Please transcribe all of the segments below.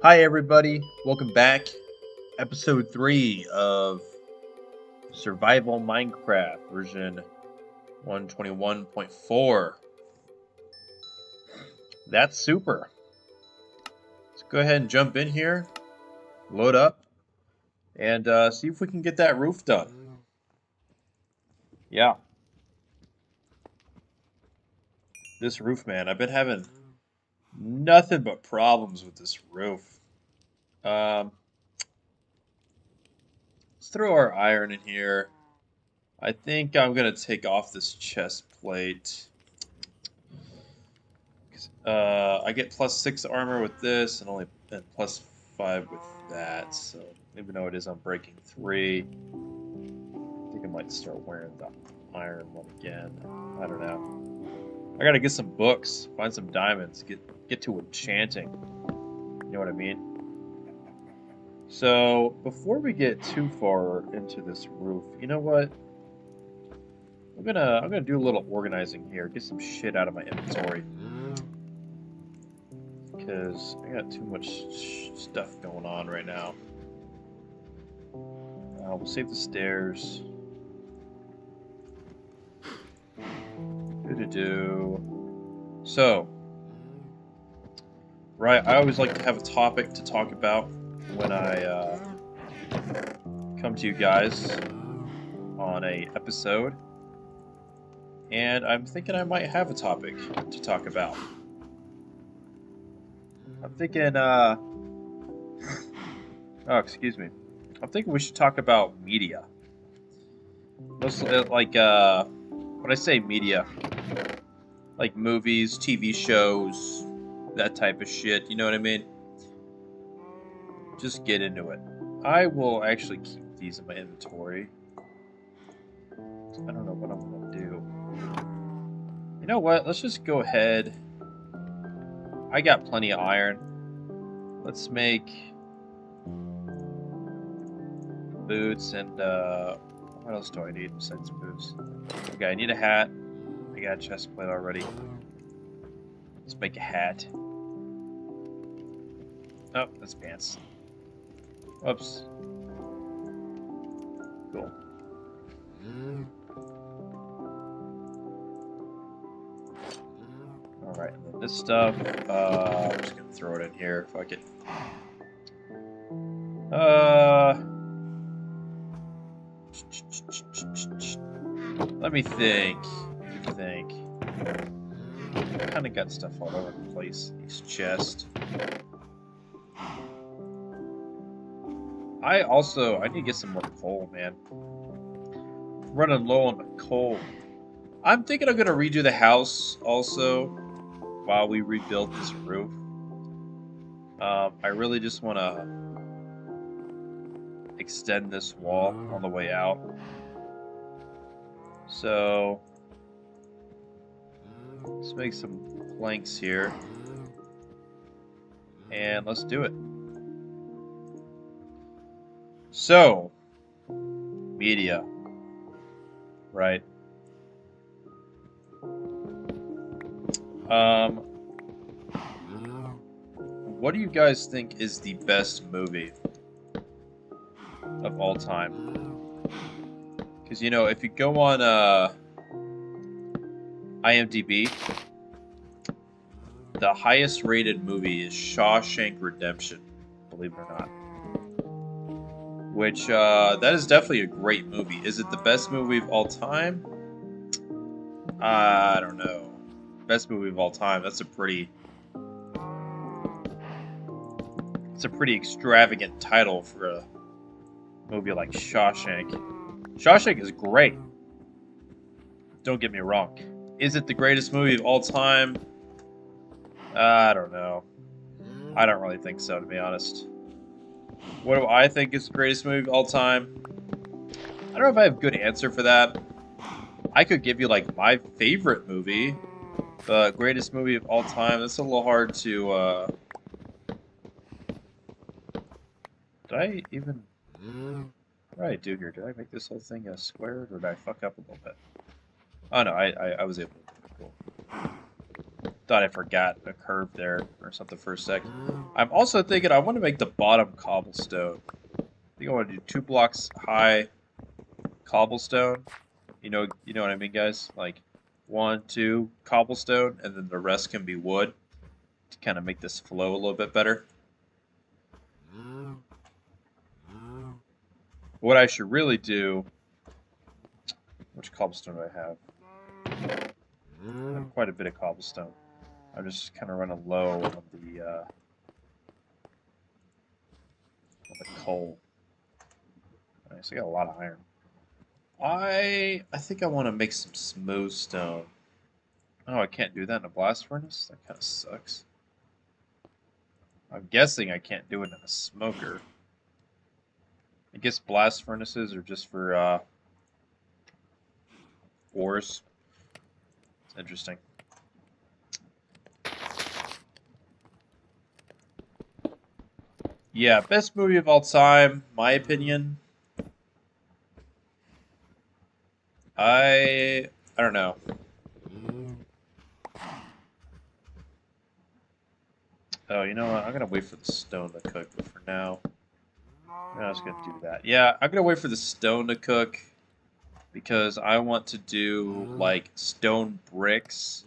Hi, everybody. Welcome back. Episode 3 of Survival Minecraft version 121.4. That's super. Let's go ahead and jump in here, load up, and see if we can get that roof done. Yeah. This roof, man. I've been having nothing but problems with this roof. Um, let's throw our iron in here. I think I'm going to take off this chest plate. I get +6 armor with this, and only +5 with that. So even though it is on breaking 3, I think I might start wearing the iron one again. I don't know. I gotta get some books, find some diamonds, get to enchanting. You know what I mean? So before we get too far into this roof, you know what? I'm gonna do a little organizing here, get some shit out of my inventory. Because I got too much stuff going on right now. We'll save the stairs. So, right, I always like to have a topic to talk about when I come to you guys on a episode. And I'm thinking I might have a topic to talk about. I'm thinking, oh, excuse me. I'm thinking we should talk about media. Mostly, like, when I say media, like movies, TV shows, that type of shit, you know what I mean? Just get into it. I will actually keep these in my inventory. I don't know what I'm going to do. You know what? Let's just go ahead. I got plenty of iron. Let's make boots and, what else do I need besides boots? Okay, I need a hat. I got a chest plate already. Let's make a hat. Oh, that's pants. Whoops. Cool. Alright, and then this stuff, I'm just gonna throw it in here. Fuck it. Let me think. I kind of got stuff all over the place. These chests. I need to get some more coal, man. I'm running low on the coal. I'm thinking I'm gonna redo the house also while we rebuild this roof. I really just want to extend this wall on the way out. So let's make some planks here. And let's do it. So, media. Right. What do you guys think is the best movie of all time? Because, you know, if you go on IMDb, the highest rated movie is Shawshank Redemption, believe it or not. Which, that is definitely a great movie. Is it the best movie of all time? I don't know. Best movie of all time, that's a pretty... It's a pretty extravagant title for a movie like Shawshank. Shawshank is great. Don't get me wrong. Is it the greatest movie of all time? I don't know. I don't really think so, to be honest. What do I think is the greatest movie of all time? I don't know if I have a good answer for that. I could give you, like, my favorite movie, but greatest movie of all time, that's a little hard to, Did I even... What did I do here? Did I make this whole thing a square, or did I fuck up a little bit? Oh, no, I was able to do it. Cool. Thought I forgot a curve there or something for a sec. I'm also thinking I want to make the bottom cobblestone. I think I want to do 2 blocks high cobblestone. You know what I mean, guys? Like 1, 2 cobblestone, and then the rest can be wood to kind of make this flow a little bit better. What I should really do. Which cobblestone do I have? I have quite a bit of cobblestone. I'm just kind of running low on the coal. Nice, I got a lot of iron. I think I want to make some smooth stone. Oh, I can't do that in a blast furnace? That kind of sucks. I'm guessing I can't do it in a smoker. I guess blast furnaces are just for ores. It's interesting. Yeah, best movie of all time, my opinion. I don't know. Oh, you know what? I'm gonna wait for the stone to cook, but for now, I'm just gonna do that. Yeah, I'm gonna wait for the stone to cook because I want to do like stone bricks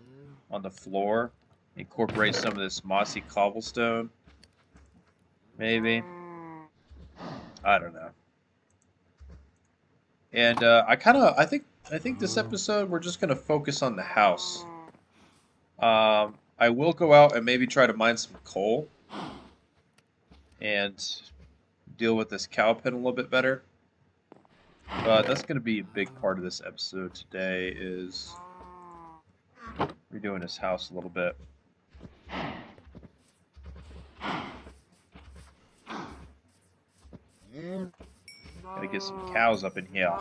on the floor, incorporate some of this mossy cobblestone. Maybe. I don't know. And I think this episode we're just gonna focus on the house. I will go out and maybe try to mine some coal and deal with this cow pen a little bit better. But that's gonna be a big part of this episode today is redoing his house a little bit. Gotta get some cows up in here.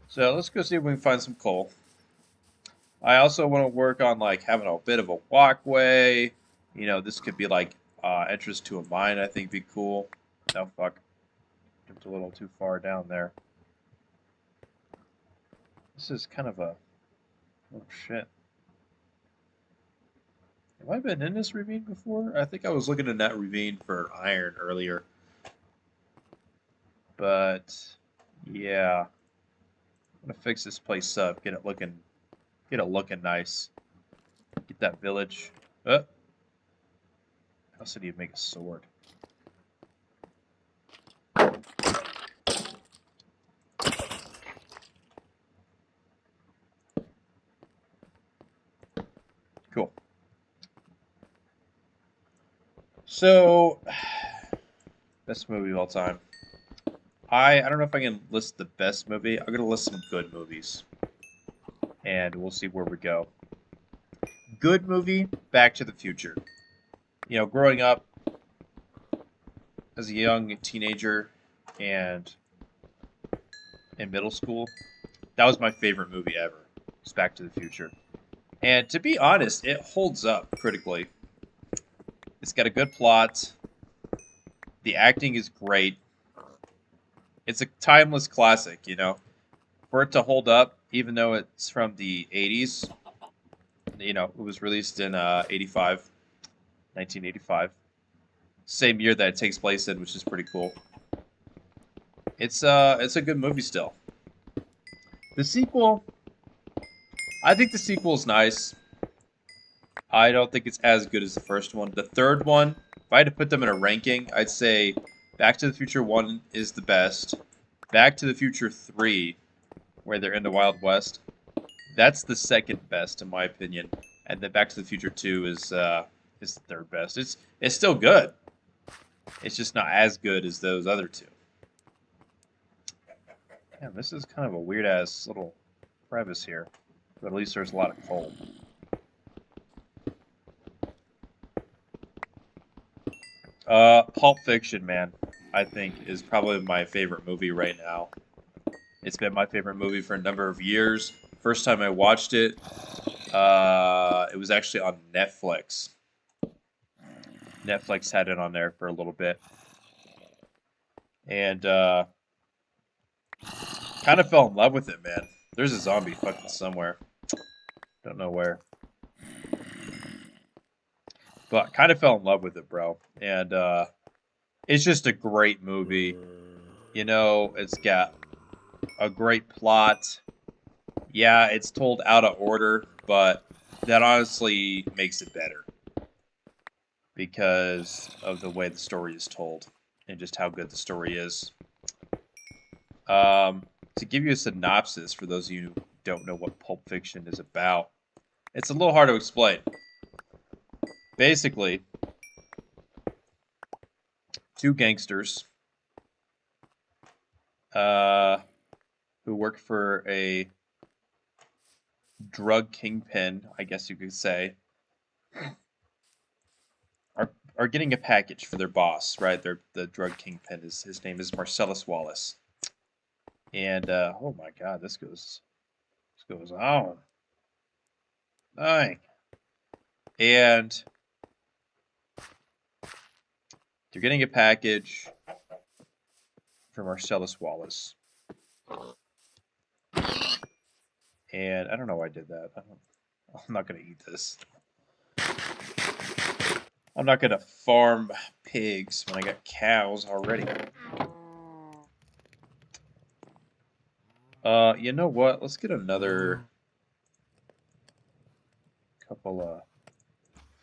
So let's go see if we can find some coal. I also want to work on like having a bit of a walkway. You know, this could be like entrance to a mine. I think be cool. Oh fuck, jumped a little too far down there. This is kind of a oh shit. Have I been in this ravine before? I think I was looking in that ravine for iron earlier. But yeah, I'm gonna fix this place up. Get it looking nice. Get that village. I also need to make a sword. Cool. So, best movie of all time. I don't know if I can list the best movie. I'm gonna list some good movies, and we'll see where we go. Good movie, Back to the Future. You know, growing up as a young teenager and in middle school, that was my favorite movie ever. It's Back to the Future. And to be honest, it holds up critically. It's got a good plot. The acting is great. It's a timeless classic, you know. For it to hold up, even though it's from the 80s, you know, it was released in 1985. Same year that it takes place in, which is pretty cool. It's a good movie still. The sequel, I think the sequel is nice. I don't think it's as good as the first one. The third one, if I had to put them in a ranking, I'd say Back to the Future 1 is the best. Back to the Future 3, where they're in the Wild West, that's the second best in my opinion. And then Back to the Future 2 is the third best. It's still good. It's just not as good as those other two. Damn, this is kind of a weird ass little crevice here. But at least there's a lot of coal. Pulp Fiction, man, I think is probably my favorite movie right now. It's been my favorite movie for a number of years. First time I watched it, it was actually on Netflix. Netflix had it on there for a little bit. And kind of fell in love with it, man. There's a zombie fucking somewhere. Don't know where. but kind of fell in love with it, bro. And it's just a great movie. You know, it's got a great plot. Yeah, it's told out of order, but that honestly makes it better because of the way the story is told and just how good the story is. To give you a synopsis for those of you who don't know what Pulp Fiction is about, it's a little hard to explain. Basically, two gangsters who work for a drug kingpin, I guess you could say, are getting a package for their boss, right? The drug kingpin is his name is Marcellus Wallace, and oh my God, this goes on, dang, and they're getting a package for Marcellus Wallace, and I don't know why I did that. I'm not gonna eat this. I'm not gonna farm pigs when I got cows already. You know what? Let's get another couple of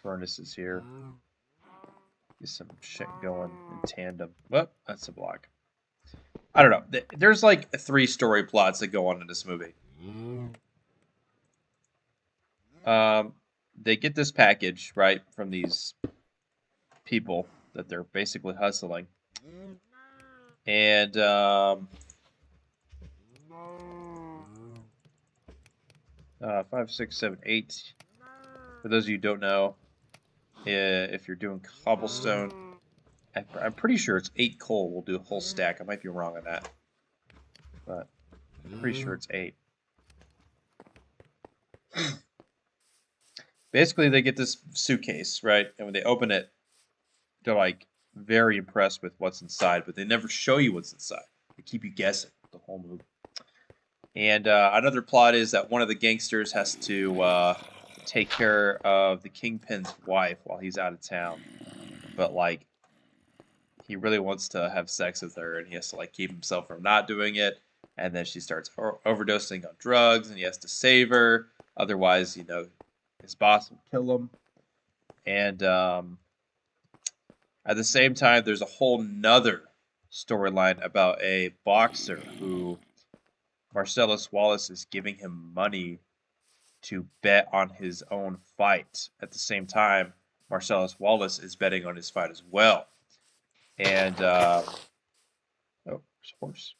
furnaces here. Get some shit going in tandem. Well, that's a block. I don't know. There's like 3 story plots that go on in this movie. They get this package, right, from these people that they're basically hustling. And 5, 6, 7, 8. For those of you who don't know, if you're doing cobblestone, I'm pretty sure it's 8 coal. We'll do a whole stack. I might be wrong on that, but I'm pretty sure it's 8. Basically, they get this suitcase, right? And when they open it, they're like very impressed with what's inside, but they never show you what's inside. They keep you guessing the whole movie. And another plot is that one of the gangsters has to take care of the kingpin's wife while he's out of town, but like he really wants to have sex with her, and he has to like keep himself from not doing it. And then she starts overdosing on drugs, and he has to save her. Otherwise, you know, his boss will kill him. And at the same time, there's a whole nother storyline about a boxer who Marcellus Wallace is giving him money to bet on his own fight. At the same time, Marcellus Wallace is betting on his fight as well. And oh, there's a horse.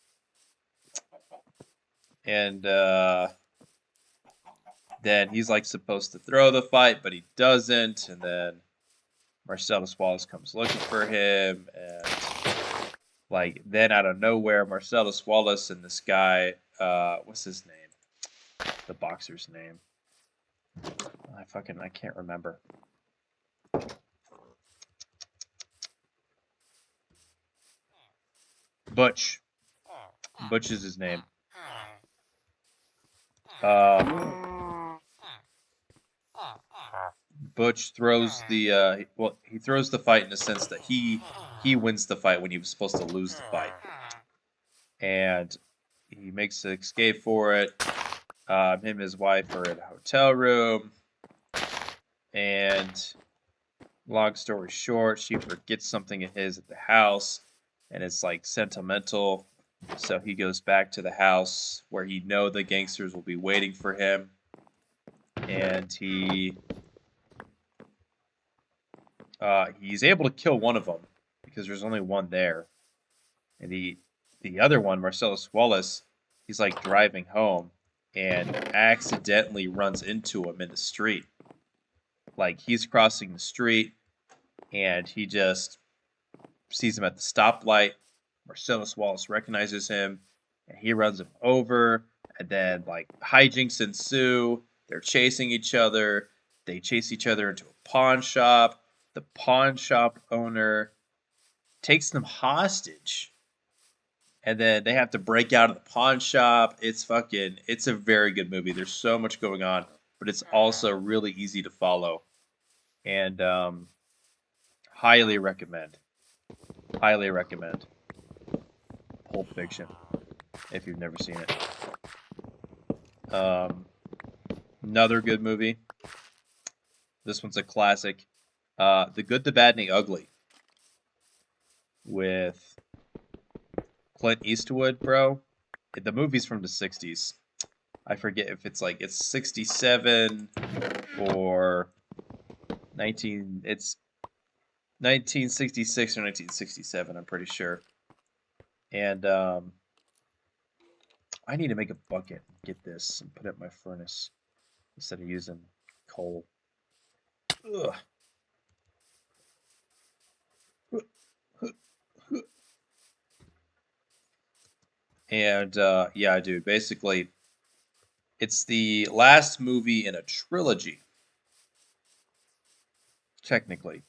And then he's like supposed to throw the fight, but he doesn't. And then Marcellus Wallace comes looking for him, and like then out of nowhere, Marcellus Wallace and this guy, what's his name? The boxer's name. I can't remember. Butch. Butch is his name. Butch throws the he throws the fight in the sense that he wins the fight when he was supposed to lose the fight, and he makes an escape for it. Him and his wife are in a hotel room, and long story short, she forgets something of his at the house, and it's like sentimental. So he goes back to the house where he know the gangsters will be waiting for him, and he's able to kill one of them because there's only one there, and the other one, Marcellus Wallace, he's like driving home and accidentally runs into him in the street. Like he's crossing the street, and he just sees him at the stoplight. Marcellus Wallace recognizes him, and he runs him over, and then like hijinks ensue. They're chasing each other. They chase each other into a pawn shop. The pawn shop owner takes them hostage, and then they have to break out of the pawn shop. It's a very good movie. There's so much going on, but it's also really easy to follow. And Highly recommend. Highly recommend. Pulp Fiction, if you've never seen it. Another good movie. This one's a classic. The Good, the Bad, and the Ugly. With Clint Eastwood, bro. The movie's from the 60s. I forget if it's 67 or 1966 or 1967, I'm pretty sure. And I need to make a bucket and get this and put it in my furnace instead of using coal. Ugh. And yeah, dude, basically, it's the last movie in a trilogy, technically.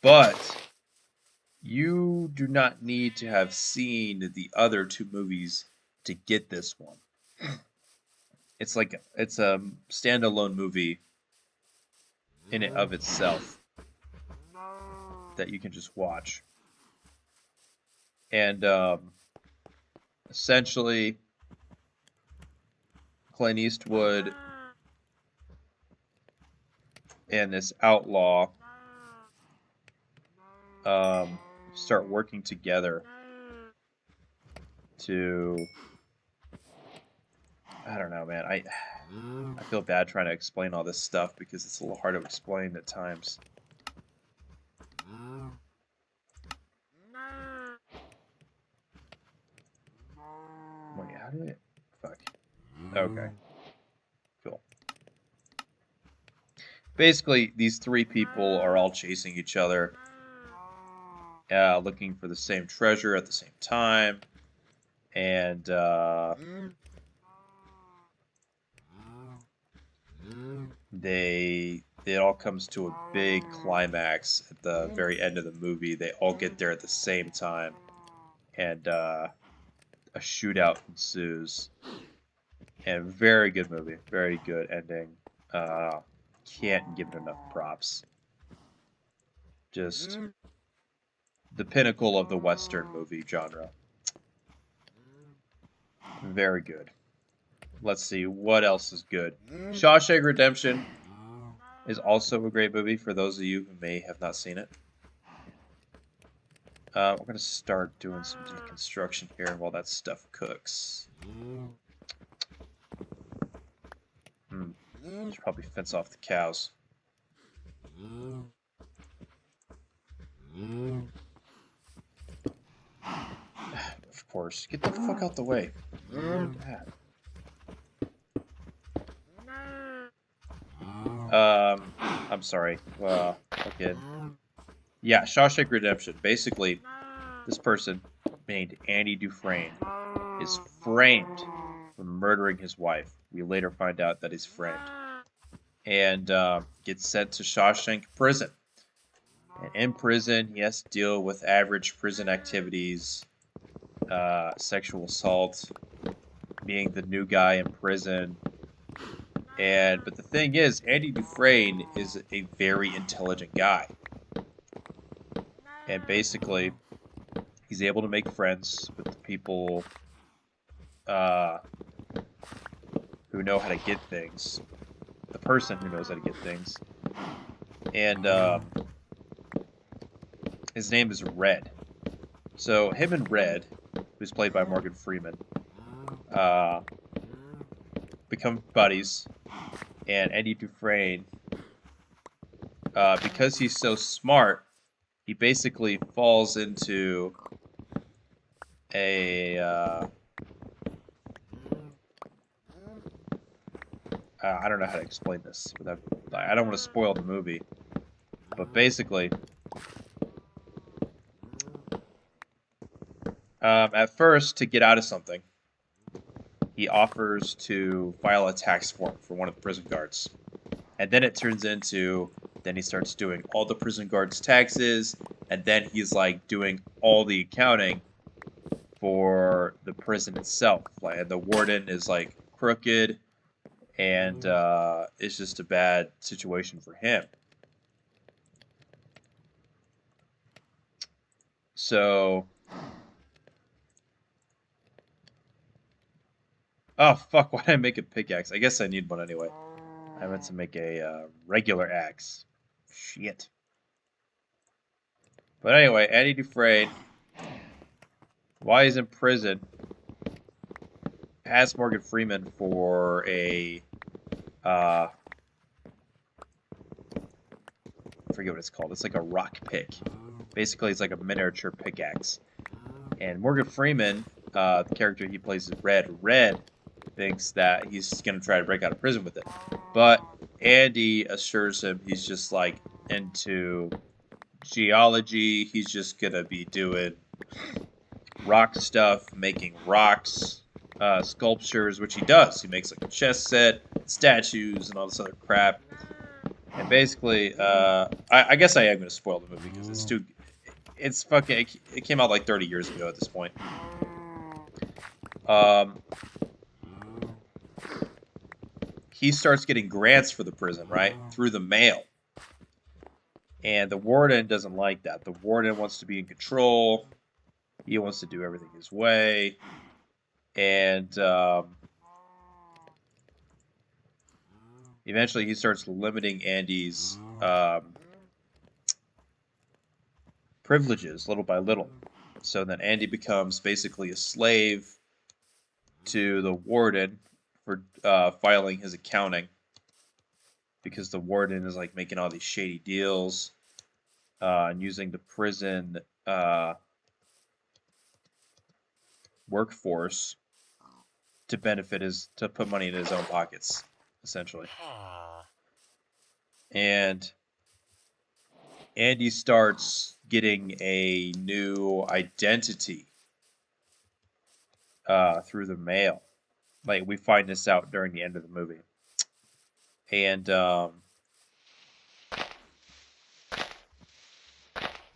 But you do not need to have seen the other two movies to get this one. It's a standalone movie in it of itself that you can just watch. And essentially, Clint Eastwood and this outlaw start working together to, I don't know, man. I feel bad trying to explain all this stuff because it's a little hard to explain at times. Wait, how did it? Fuck. Okay. Cool. Basically, these three people are all chasing each other, looking for the same treasure at the same time, and it all comes to a big climax at the very end of the movie. They all get there at the same time, and a shootout ensues. And very good movie, very good ending. Can't give it enough props. Just the pinnacle of the Western movie genre. Very good. Let's see, what else is good? Shawshank Redemption is also a great movie for those of you who may have not seen it. We're going to start doing some deconstruction here while that stuff cooks. Should probably fence off the cows. Of course. Get the fuck out the way. I'm sorry. Okay. Yeah, Shawshank Redemption. Basically, this person named Andy Dufresne is framed for murdering his wife. We later find out that he's framed. And gets sent to Shawshank Prison. And in prison, he has to deal with average prison activities, sexual assault, being the new guy in prison. But the thing is, Andy Dufresne is a very intelligent guy. And basically, he's able to make friends with the people who know how to get things. The person who knows how to get things. And his name is Red. So him and Red, who's played by Morgan Freeman, become buddies. And Andy Dufresne, because he's so smart, he basically falls into a I don't know how to explain this without. I don't want to spoil the movie, but basically, at first, to get out of something, he offers to file a tax form for one of the prison guards, and then it turns into. Then he starts doing all the prison guards' taxes, and then he's like doing all the accounting for the prison itself. Like, the warden is like crooked, and it's just a bad situation for him. So, oh fuck! Why did I make a pickaxe? I guess I need one anyway. I meant to make a regular axe. Shit. But anyway, Andy Dufresne, while he's in prison, asks Morgan Freeman for a I forget what it's called. It's like a rock pick. Basically, it's like a miniature pickaxe. And Morgan Freeman, the character he plays is Red, thinks that he's going to try to break out of prison with it. But Andy assures him he's just like into geology. He's just going to be doing rock stuff, making rocks, sculptures, which he does. He makes like a chess set, statues, and all this other crap. And basically, I guess I am going to spoil the movie because it's fucking, it came out like 30 years ago at this point. He starts getting grants for the prison, right? Through the mail. And the warden doesn't like that. The warden wants to be in control. He wants to do everything his way. And eventually he starts limiting Andy's privileges little by little. So then Andy becomes basically a slave to the warden for filing his accounting, because the warden is like making all these shady deals and using the prison workforce to to put money in his own pockets, essentially. And Andy starts getting a new identity through the mail. Like, we find this out during the end of the movie. And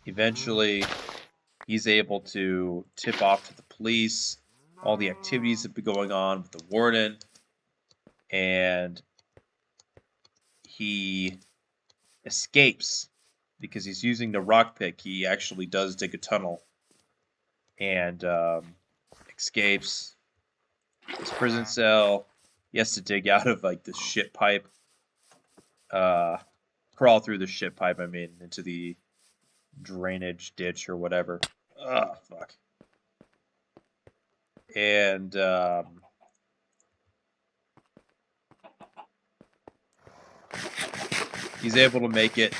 eventually he's able to tip off to the police all the activities that have been going on with the warden. And he escapes because he's using the rock pick. He actually does dig a tunnel and escapes his prison cell. He has to dig out of like this shit pipe, crawl through the shit pipe, I mean, into the drainage ditch or whatever. Oh, fuck. And he's able to make it.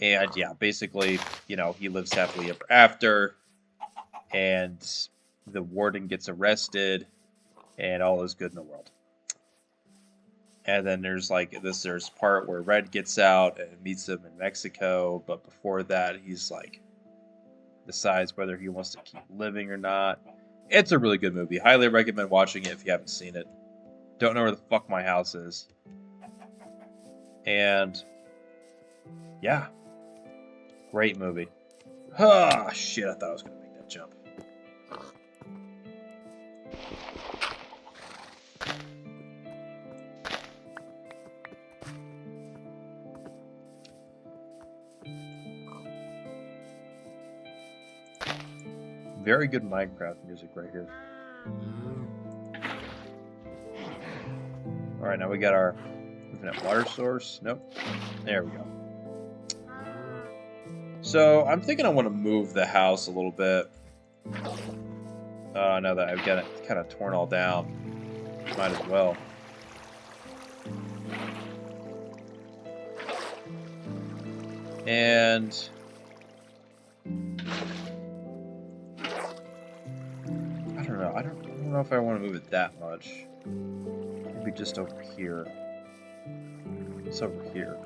And yeah, basically, you know, he lives happily ever after. And the warden gets arrested. And all is good in the world. And then there's part where Red gets out and meets him in Mexico. But before that, he's like, decides whether he wants to keep living or not. It's a really good movie. Highly recommend watching it if you haven't seen it. Don't know where the fuck my house is. And yeah, great movie. Ah, shit, I thought I was going to make that jump. Very good Minecraft music right here. Alright, now we got our infinite water source. Nope. There we go. So, I'm thinking I want to move the house a little bit. Now that I've got it kind of torn all down. Might as well. And I don't know if I want to move it that much. Maybe just over here. It's over here.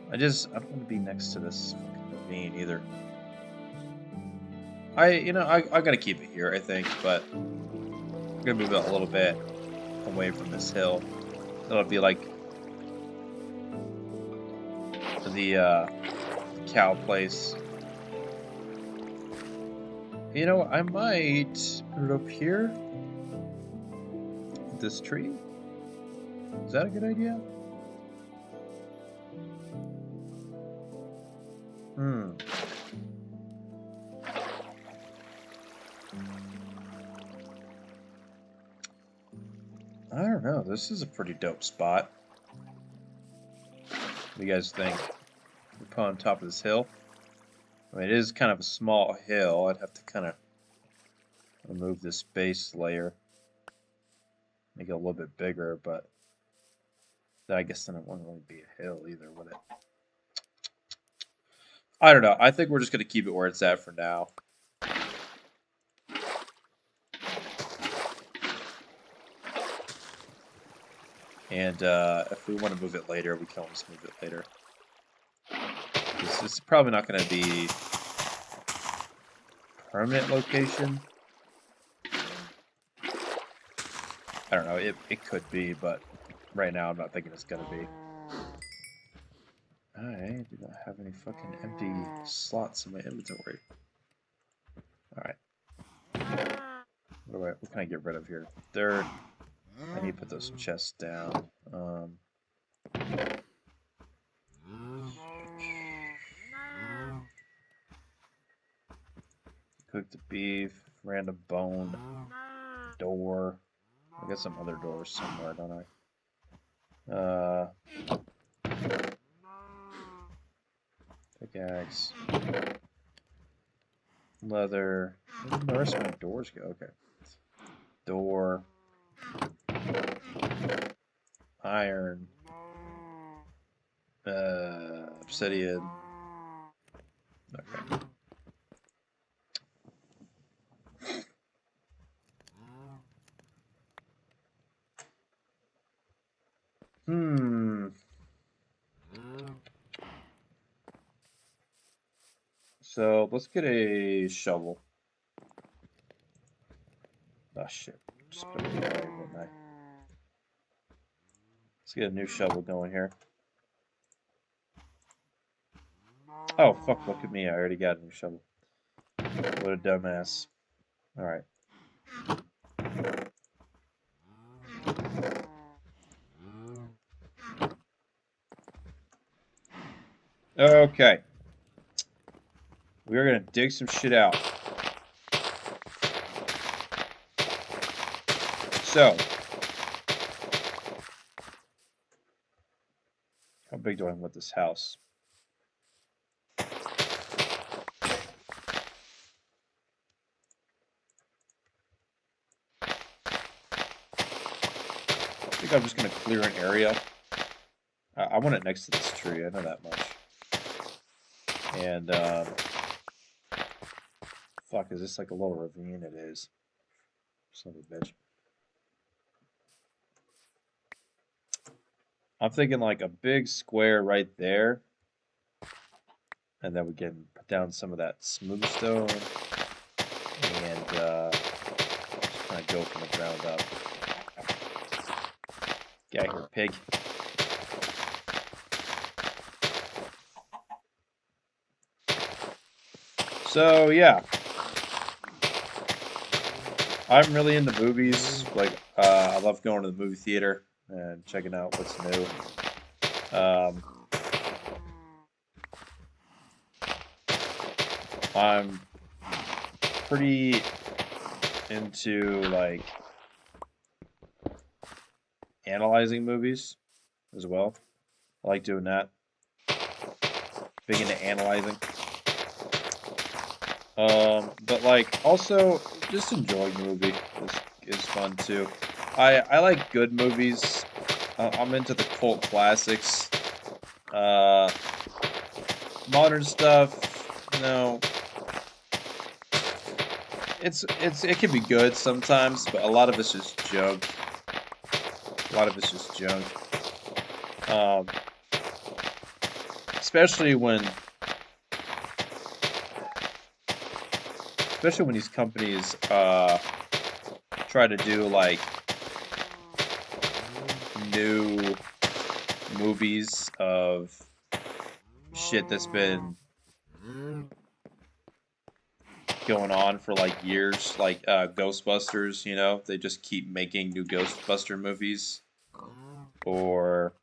I don't want to be next to this fucking ravine either. I gotta keep it here, I think, but I'm gonna move it a little bit away from this hill. That'll be like the cow place. You know, I might put it up here. This tree. Is that a good idea? I don't know. This is a pretty dope spot. What do you guys think? We put on top of this hill. I mean, it is kind of a small hill. I'd have to kind of remove this base layer, make it a little bit bigger, but I guess then it wouldn't really be a hill either, would it? I don't know. I think we're just going to keep it where it's at for now. And if we want to move it later, we can always move it later. This is probably not going to be permanent location. I don't know. It could be, but right now I'm not thinking it's going to be. I do not have any fucking empty slots in my inventory. Alright. What can I get rid of here? Third. I need to put those chests down. Cook the beef, random bone, door. I got some other doors somewhere, don't I? Pickaxe. Leather. Where did the rest of my doors go? Okay. Door. Iron. Obsidian. Okay. So let's get a shovel. Oh shit. Just put it away, didn't I? Let's get a new shovel going here. Oh fuck, look at me. I already got a new shovel. What a dumbass. Alright. Okay. We're gonna dig some shit out. So. How big do I want this house? I think I'm just gonna clear an area. I want it next to this tree, I know that much. And, fuck, is this like a little ravine? It is. Son of a bitch. I'm thinking like a big square right there. And then we can put down some of that smooth stone. And, just kind of go from the ground up. Get out here, pig. So, yeah. I'm really into movies. Like, I love going to the movie theater and checking out what's new. I'm pretty into, like, analyzing movies as well. I like doing that. Big into analyzing. But like also just enjoying the movie is fun too. I like good movies. I'm into the cult classics. Modern stuff, you know, it can be good sometimes, but a lot of it's just junk. Especially when these companies try to do like new movies of shit that's been going on for like years, like Ghostbusters, you know, they just keep making new Ghostbuster movies. or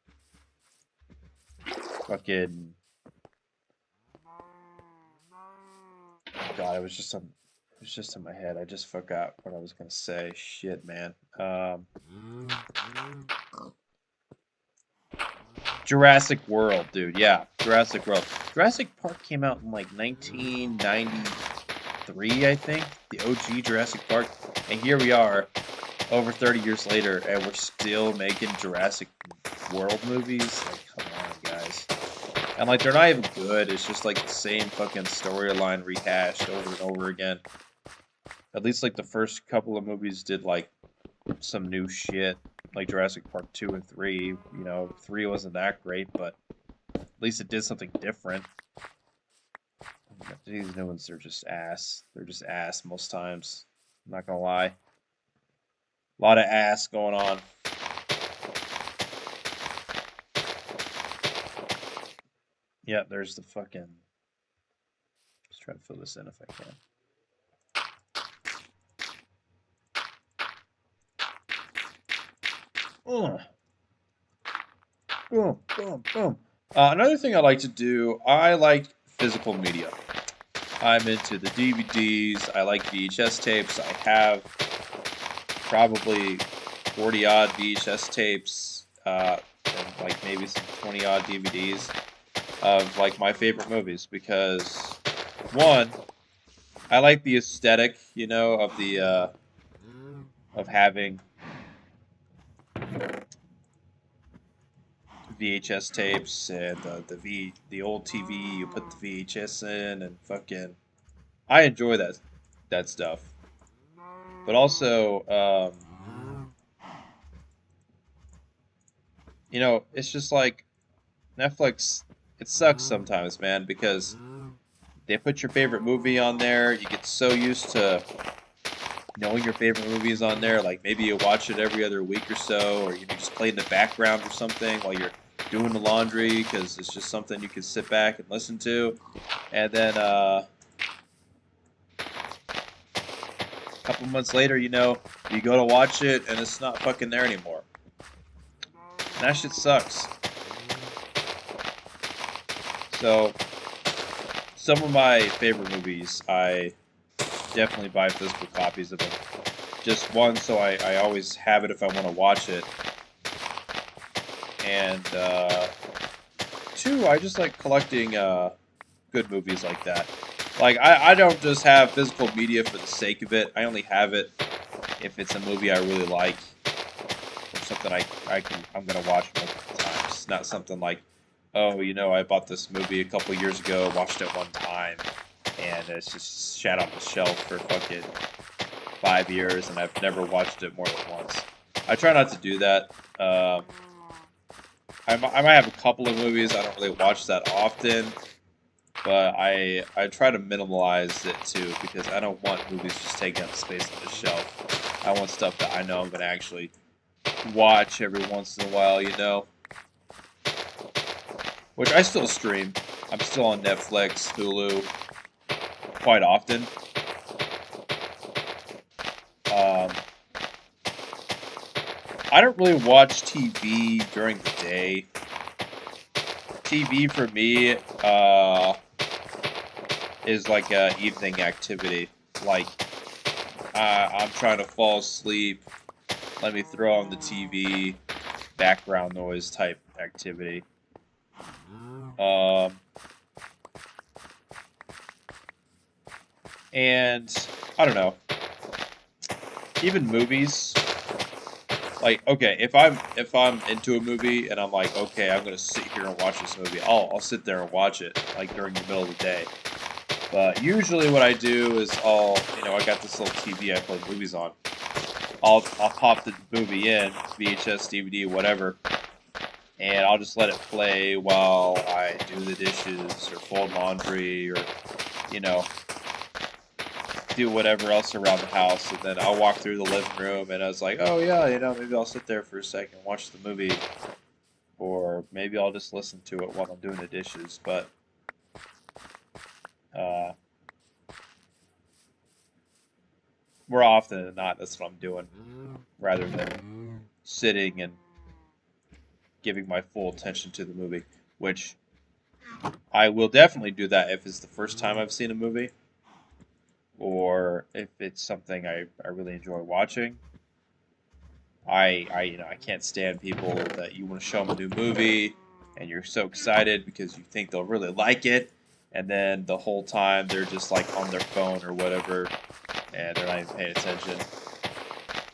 fucking, God, it was just in my head. I just forgot what I was gonna say. Shit, man. Jurassic World, dude. Yeah, Jurassic World. Jurassic Park came out in like 1993, I think. The OG Jurassic Park. And here we are, over 30 years later, and we're still making Jurassic World movies. Like, come on, guys. And like, they're not even good. It's just like the same fucking storyline rehashed over and over again. At least like the first couple of movies did like some new shit, like Jurassic Park 2 and 3. You know, 3 wasn't that great, but at least it did something different. These new ones are just ass. They're just ass most times. I'm not gonna lie. A lot of ass going on. Yeah, there's the fucking. Just trying to fill this in if I can. Ugh. Boom, boom, boom. Another thing I like to do, I like physical media. I'm into the DVDs. I like VHS tapes. I have probably 40 odd VHS tapes, and like maybe some 20 odd DVDs of like my favorite movies because one, I like the aesthetic, you know, of the of having VHS tapes and the old TV. You put the VHS in and fucking. I enjoy that stuff, but also, you know, it's just like Netflix. It sucks sometimes, man, because they put your favorite movie on there. You get so used to knowing your favorite movie is on there. Like maybe you watch it every other week or so, or you just play in the background or something while you're doing the laundry because it's just something you can sit back and listen to. And then a couple months later, you know, you go to watch it and it's not fucking there anymore. And that shit sucks. So, some of my favorite movies, I definitely buy physical copies of them. Just one, so I always have it if I want to watch it. And two, I just like collecting good movies like that. Like, I don't just have physical media for the sake of it. I only have it if it's a movie I really like or something I'm gonna watch multiple times. Not something like, oh, you know, I bought this movie a couple years ago, watched it one time, and it's just sat on the shelf for fucking 5 years, and I've never watched it more than once. I try not to do that. I might have a couple of movies I don't really watch that often, but I try to minimalize it too because I don't want movies just taking up space on the shelf. I want stuff that I know I'm gonna actually watch every once in a while, you know. Which I still stream. I'm still on Netflix, Hulu, quite often. Um, I don't really watch TV during the day. TV for me is like a evening activity. Like I'm trying to fall asleep. Let me throw on the TV, background noise type activity. Um, and I don't know. Even movies. Like, okay, if I'm into a movie and I'm like, okay, I'm gonna sit here and watch this movie, I'll sit there and watch it like during the middle of the day. But usually what I do is I got this little TV I play movies on. I'll pop the movie in, VHS, DVD, whatever, and I'll just let it play while I do the dishes or fold laundry or, you know, do whatever else around the house. And then I'll walk through the living room and I was like, oh yeah, you know, maybe I'll sit there for a second, watch the movie, or maybe I'll just listen to it while I'm doing the dishes. But uh, more often than not, that's what I'm doing, rather than sitting and giving my full attention to the movie, which I will definitely do that if it's the first time I've seen a movie, or if it's something I really enjoy watching. I can't stand people that you want to show them a new movie and you're so excited because you think they'll really like it, and then the whole time they're just like on their phone or whatever, and they're not even paying attention.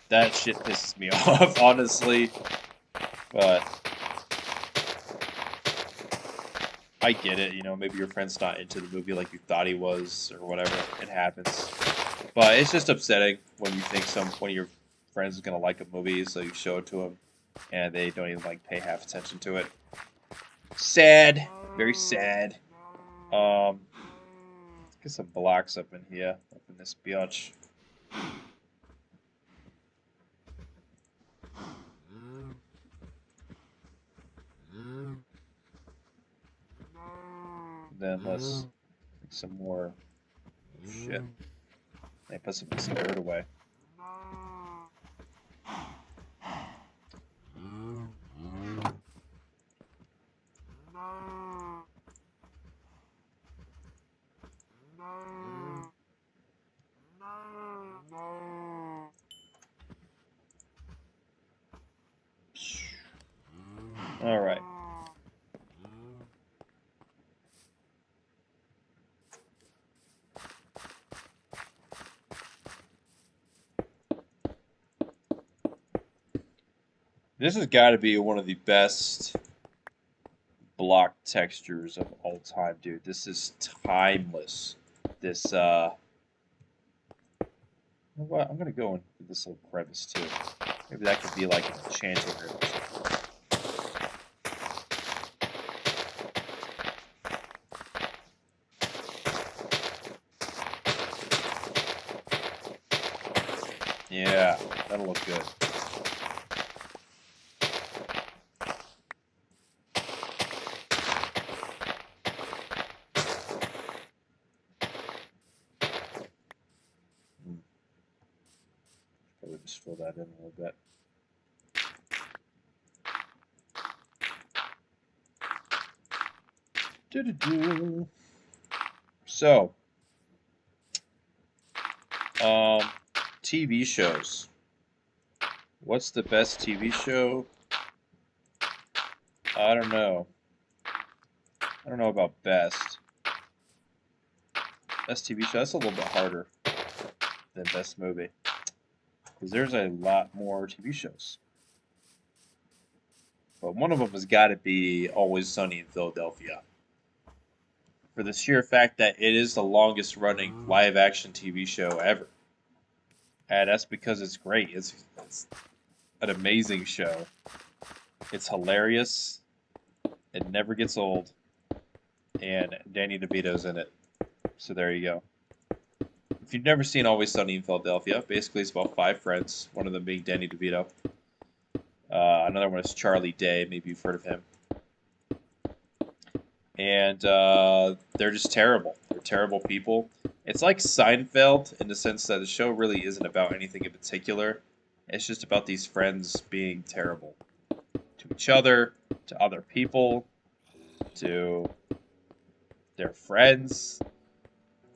That shit pisses me off, honestly. But I get it, maybe your friend's not into the movie like you thought he was or whatever. It happens. But it's just upsetting when you think one of your friends is gonna like a movie, so you show it to them, and they don't even like pay half attention to it. Sad, very sad. Let's get some blocks up in here, up in this biatch. Then let's make some more shit. I put some dirt away. All right. This has got to be one of the best block textures of all time, dude. This is timeless. This, you know what? I'm gonna go into this little crevice too. Maybe that could be like an enchanting room or something. Yeah, that'll look good. Probably just fill that in a little bit. Doo-doo-doo. So, TV shows. What's the best TV show? I don't know. I don't know about best. Best TV show, that's a little bit harder than best movie. Because there's a lot more TV shows. But one of them has got to be Always Sunny in Philadelphia. For the sheer fact that it is the longest running live action TV show ever. And that's because it's great. It's an amazing show. It's hilarious. It never gets old. And Danny DeVito's in it. So there you go. If you've never seen Always Sunny in Philadelphia, basically it's about 5 friends, one of them being Danny DeVito. Another one is Charlie Day, maybe you've heard of him. And they're just terrible. They're terrible people. It's like Seinfeld in the sense that the show really isn't about anything in particular. It's just about these friends being terrible to each other, to other people, to their friends,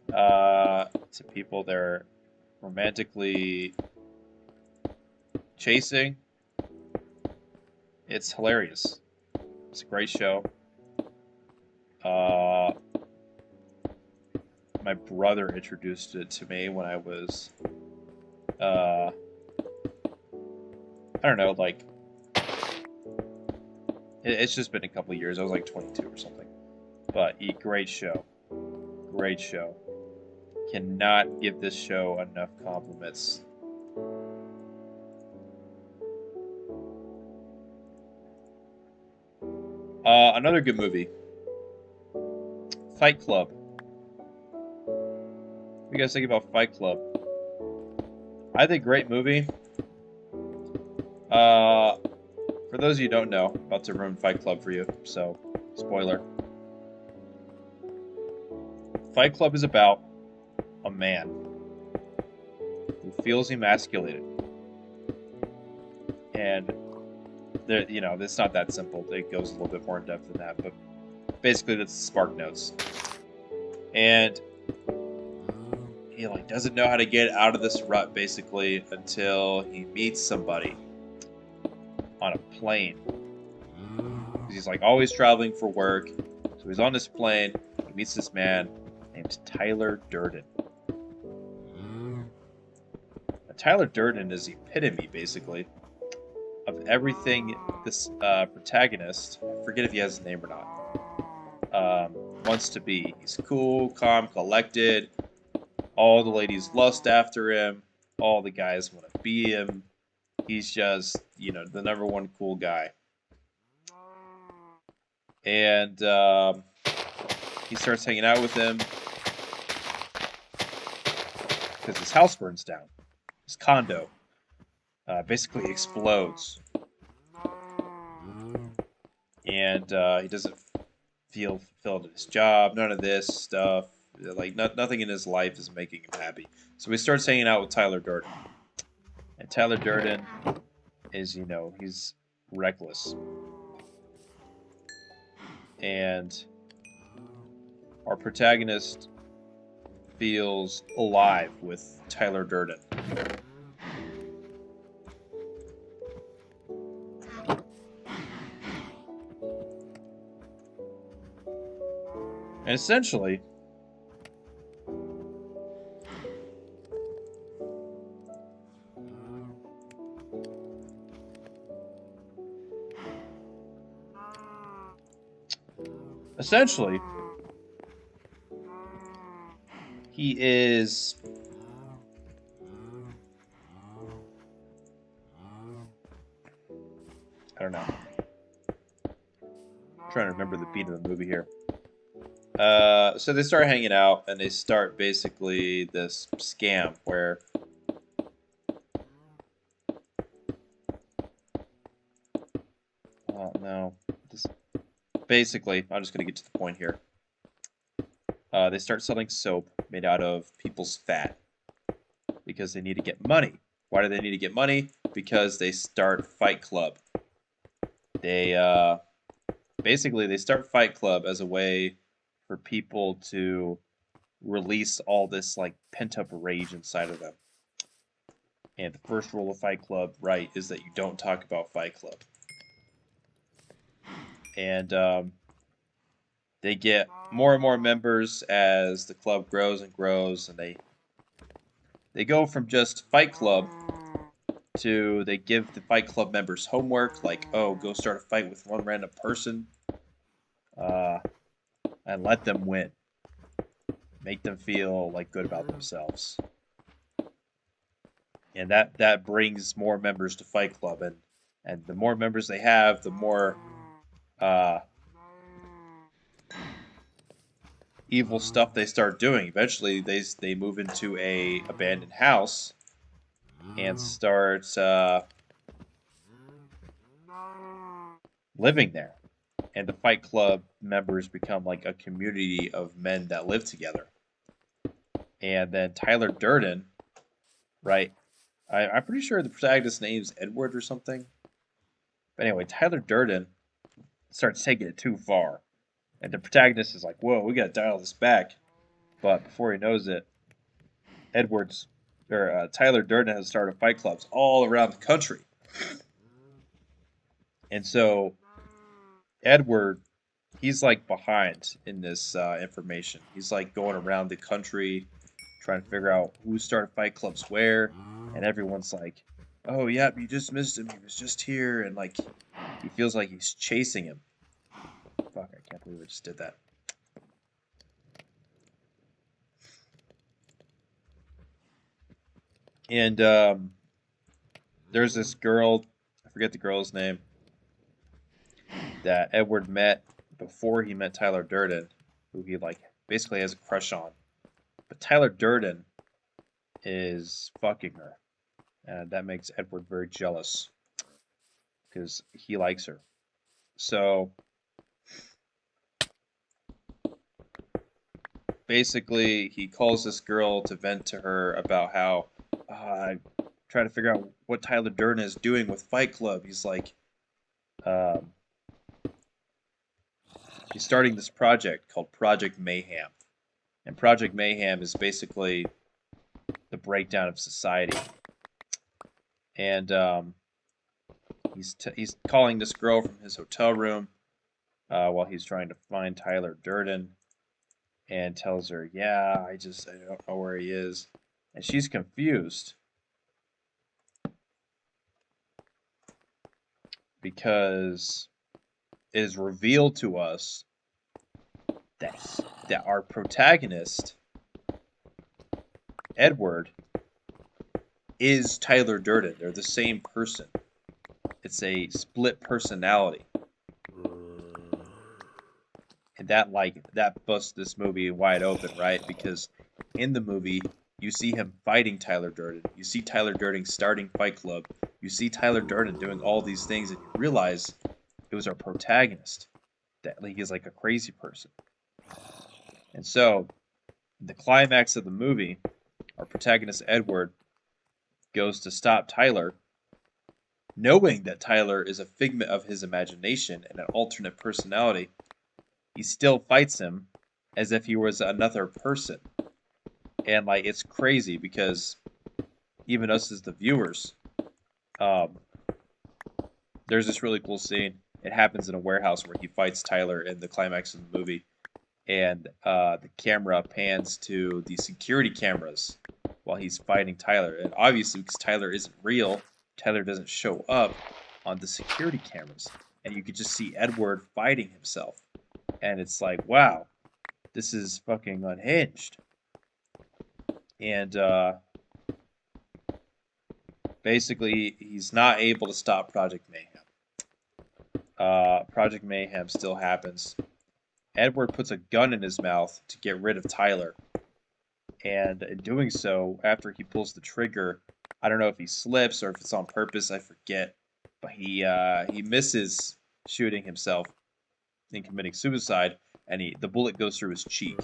to people they're romantically chasing. It's hilarious. It's a great show. My brother introduced it to me when I was, I don't know, like, it's just been a couple of years. I was like 22 or something. But great show. Great show. Cannot give this show enough compliments. Another good movie. Fight Club. What do you guys think about Fight Club? I think great movie. For those of you who don't know, I'm about to ruin Fight Club for you, so spoiler. Fight Club is about a man who feels emasculated and There, it's not that simple. It goes a little bit more in depth than that, but basically that's the Spark Notes. And he like doesn't know how to get out of this rut basically until he meets somebody on a plane. He's like always traveling for work, so he's on this plane. He meets this man named Tyler Durden. Now, Tyler Durden is the epitome basically of everything this protagonist, I forget if he has a name or not, wants to be. He's cool, calm, collected. All the ladies lust after him. All the guys want to be him. He's just, the number one cool guy. And he starts hanging out with him because his house burns down. His condo basically explodes. And he doesn't feel fulfilled in his job. None of this stuff. Like, nothing in his life is making him happy. So he starts hanging out with Tyler Durden. And Tyler Durden is, he's reckless. And our protagonist feels alive with Tyler Durden. And essentially, he is I don't know. I'm trying to remember the beat of the movie here. So they start hanging out and they start basically this scam where basically, I'm just going to get to the point here. They start selling soap made out of people's fat because they need to get money. Why do they need to get money? Because they start Fight Club. They start Fight Club as a way for people to release all this like pent up rage inside of them. And the first rule of Fight Club, right, is that you don't talk about Fight Club. And they get more and more members as the club grows and grows, and they go from just Fight Club to they give the Fight Club members homework, like, oh, go start a fight with one random person, and let them win. Make them feel like good about themselves. And that brings more members to Fight Club, and the more members they have, the more evil stuff they start doing. Eventually, they move into a abandoned house and start living there. And the Fight Club members become like a community of men that live together. And then Tyler Durden, right? I'm pretty sure the protagonist's name's Edward or something. But anyway, Tyler Durden starts taking it too far. And the protagonist is like, whoa, we gotta dial this back. But before he knows it, Tyler Durden has started fight clubs all around the country. And so Edward, he's like behind in this information. He's like going around the country trying to figure out who started fight clubs where. And everyone's like, oh, yeah, you just missed him. He was just here. And like, he feels like he's chasing him. Fuck, I can't believe I just did that. And there's this girl, I forget the girl's name, that Edward met before he met Tyler Durden, who he like basically has a crush on. But Tyler Durden is fucking her. And that makes Edward very jealous because he likes her. So basically, he calls this girl to vent to her about how I try to figure out what Tyler Durden is doing with Fight Club. He's like, Um, he's starting this project called Project Mayhem. And Project Mayhem is basically the breakdown of society. And he's calling this girl from his hotel room while he's trying to find Tyler Durden, and tells her, "Yeah, I don't know where he is," and she's confused because it is revealed to us that our protagonist, Edward, is Tyler Durden. They're the same person. It's a split personality. And that busts this movie wide open, right? Because in the movie, you see him fighting Tyler Durden. You see Tyler Durden starting Fight Club. You see Tyler Durden doing all these things, and you realize it was our protagonist. That he's like a crazy person. And so, the climax of the movie, our protagonist Edward goes to stop Tyler, knowing that Tyler is a figment of his imagination and an alternate personality. He still fights him as if he was another person. And like it's crazy because even us as the viewers, um, there's this really cool scene. It happens in a warehouse where he fights Tyler in the climax of the movie, and the camera pans to the security cameras while he's fighting Tyler. And obviously, because Tyler isn't real, Tyler doesn't show up on the security cameras, and you could just see Edward fighting himself. And it's like, wow, this is fucking unhinged. And basically, he's not able to stop Project Mayhem. Project Mayhem still happens. Edward puts a gun in his mouth to get rid of Tyler. And in doing so, after he pulls the trigger, I don't know if he slips or if it's on purpose, I forget. But he misses shooting himself in committing suicide, and the bullet goes through his cheek.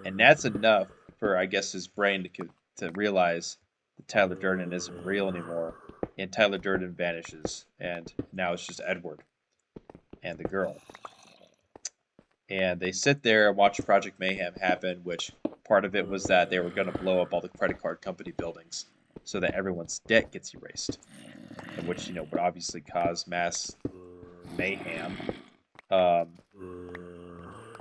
And that's enough for, I guess, his brain to realize that Tyler Durden isn't real anymore. And Tyler Durden vanishes, and now it's just Edward and the girl. And they sit there and watch Project Mayhem happen, which part of it was that they were going to blow up all the credit card company buildings so that everyone's debt gets erased, and which, would obviously cause mass mayhem.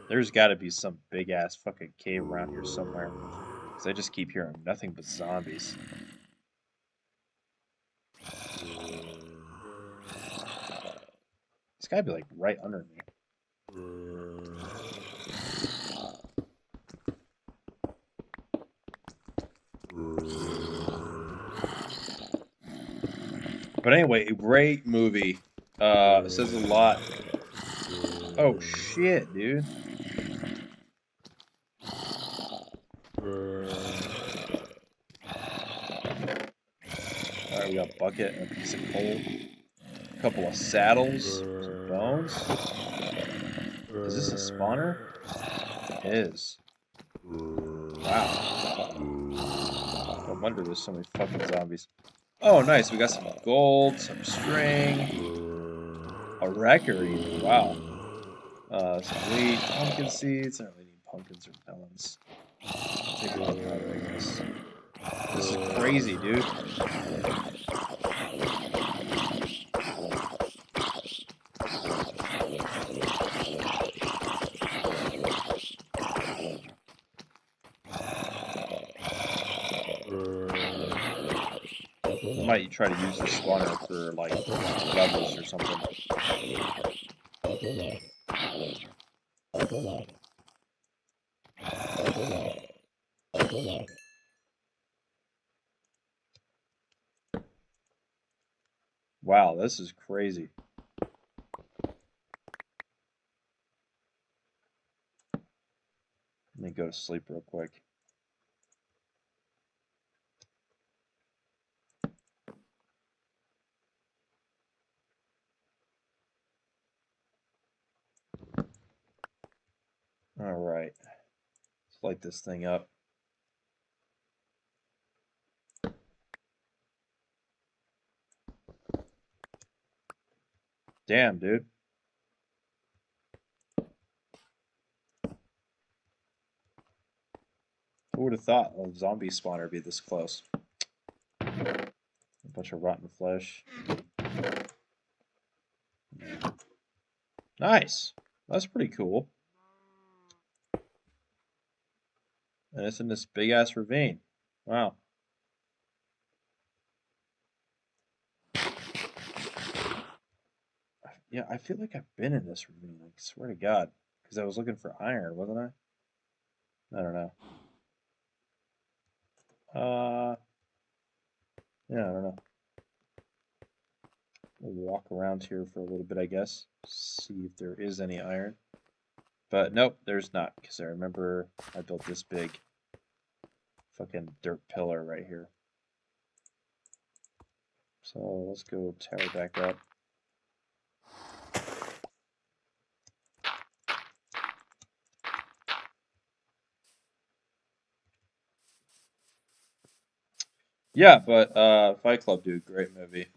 There's got to be some big ass fucking cave around here somewhere, because I just keep hearing nothing but zombies. It's got to be like right under me. But anyway, a great movie. It says a lot. Oh shit, dude. Alright, we got a bucket and a piece of coal. A couple of saddles, some bones. Is this a spawner? It is. Wow. No wonder there's so many fucking zombies. Oh, nice. We got some gold, some string, a record even. Wow. Some wheat, pumpkin seeds. I don't really need pumpkins or melons. Take a look at it, I guess. This is crazy, dude. I might try to use the spawner for like levels or something. Wow, this is crazy. Let me go to sleep real quick. All right. Let's light this thing up. Damn, dude. Who would have thought a zombie spawner would be this close? A bunch of rotten flesh. Nice. That's pretty cool. And it's in this big ass ravine. Wow. Yeah, I feel like I've been in this ravine. I swear to God. Because I was looking for iron, wasn't I? I don't know. Yeah, I don't know. We'll walk around here for a little bit, I guess. See if there is any iron. But nope, there's not. Because I remember I built this big fucking dirt pillar right here. So let's go tower back up. Yeah, but Fight Club, dude, great movie.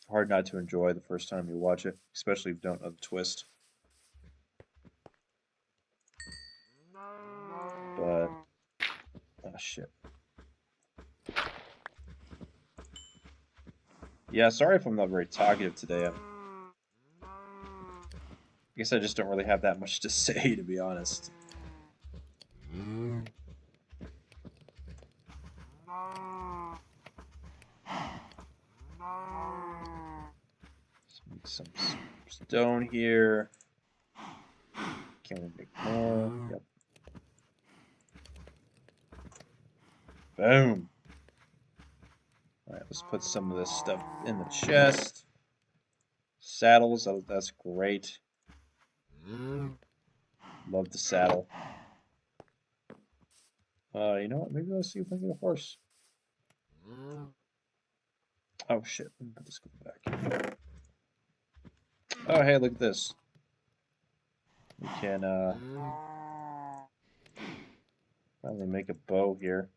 Hard not to enjoy the first time you watch it, especially if you don't know the twist. But oh shit. Yeah, sorry if I'm not very talkative today. I guess I just don't really have that much to say, to be honest. Let's make some stone here. Can we make more? Yep. Boom. Alright, let's put some of this stuff in the chest. Saddles, that's great. Love the saddle. You know what? Maybe let's see if we can get a horse. Oh shit, let me put this back. Oh hey, look at this. We can finally make a bow here.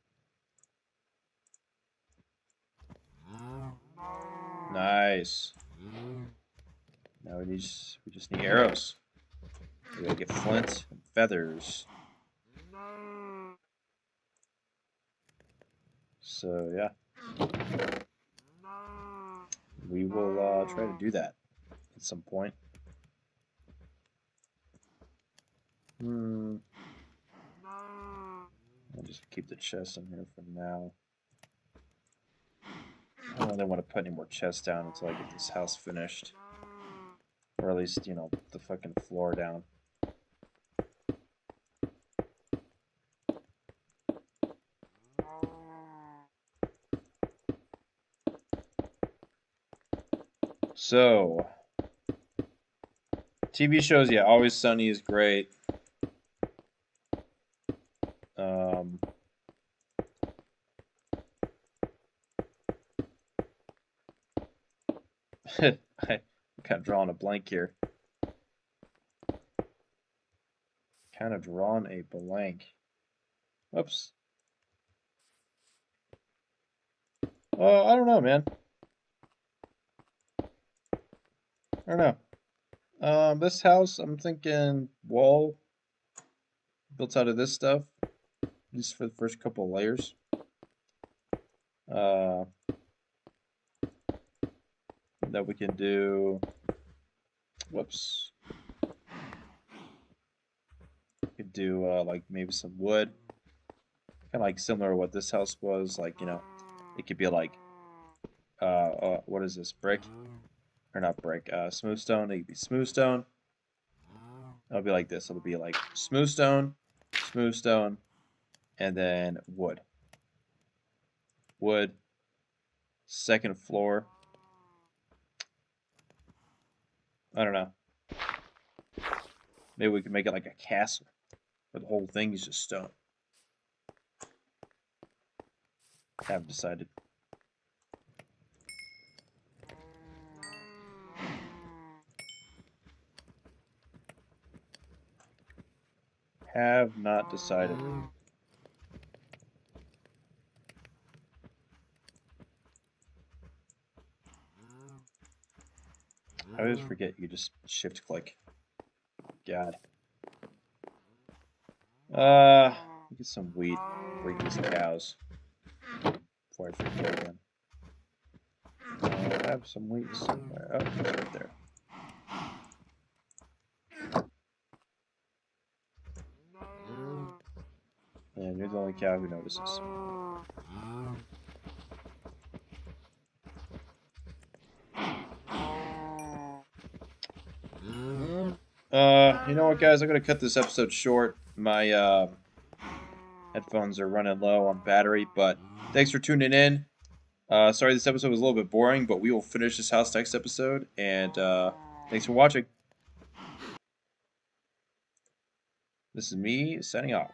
Nice. Now we just need arrows. We gotta get flint and feathers. So yeah, we will try to do that at some point. I'll just keep the chest in here for now. I don't really want to put any more chests down until I get this house finished. Or at least, you know, the fucking floor down. So, TV shows, yeah, Always Sunny is great. I'm kind of drawing a blank here. Kind of drawn a blank. Whoops. I don't know, man. I don't know. This house, I'm thinking wall built out of this stuff, at least for the first couple of layers. That we can do. Whoops. We could do like maybe some wood, kind of like similar to what this house was. Like, you know, it could be like what is this, brick or not brick? Smooth stone. It could be smooth stone. It'll be like this. It'll be like smooth stone, and then wood. Wood. Second floor. I don't know. Maybe we can make it like a castle, where the whole thing is just stone. Haven't decided. Have not decided. I always forget you just shift click. God. Get some wheat. Break these cows. Before I forget again. I have some wheat somewhere. Oh, it's right there. And you're the only cow who notices. You know what, guys? I'm gonna cut this episode short. My headphones are running low on battery, but thanks for tuning in. Sorry this episode was a little bit boring, but we will finish this house next episode, and thanks for watching. This is me signing off.